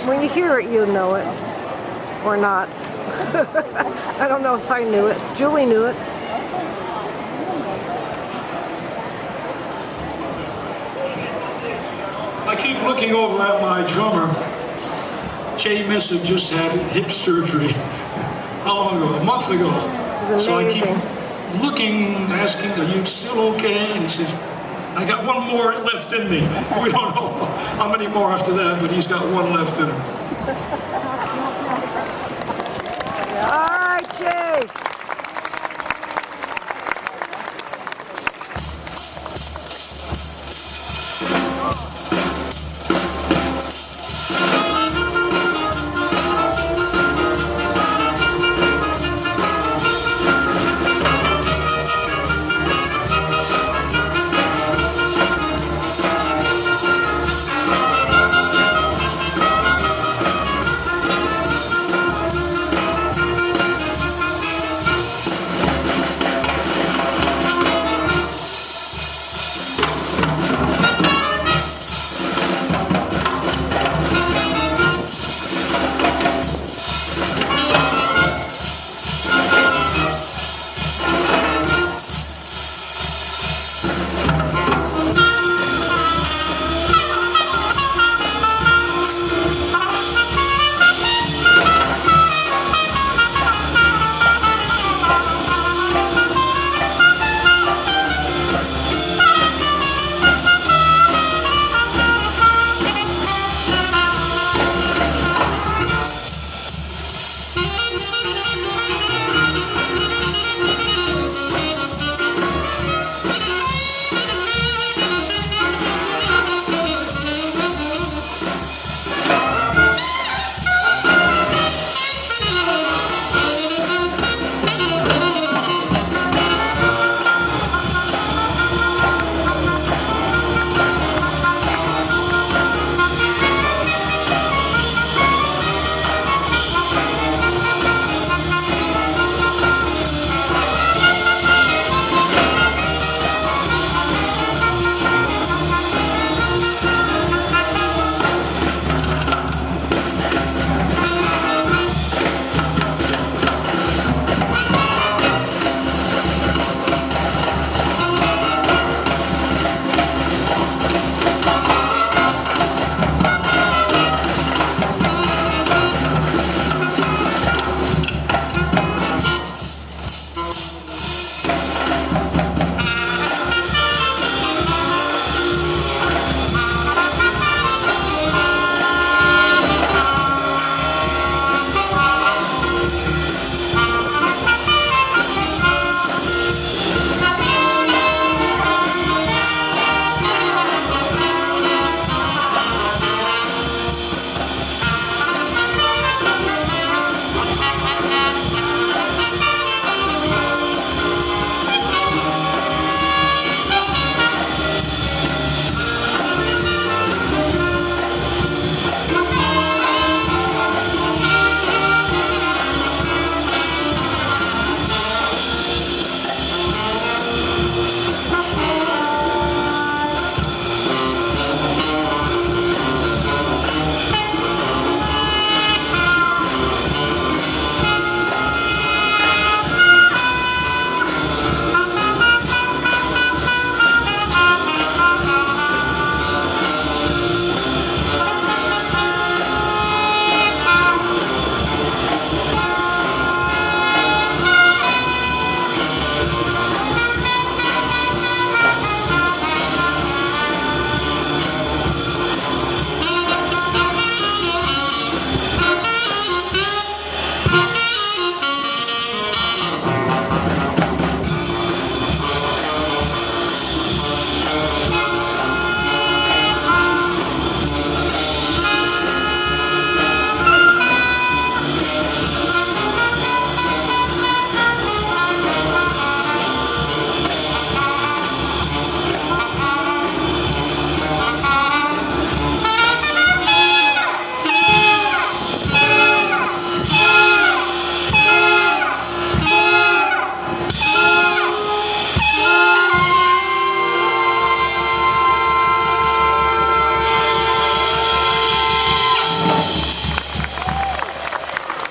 When you hear it, you know it. Or not. I don't know if I knew it. Julie knew it. I keep looking over at my drummer. Jay Missa just had hip surgery. How long ago? A month ago. So I keep looking, asking, are you still okay? And he says, I got one more left in me. We don't know how many more after that, but he's got one left in him.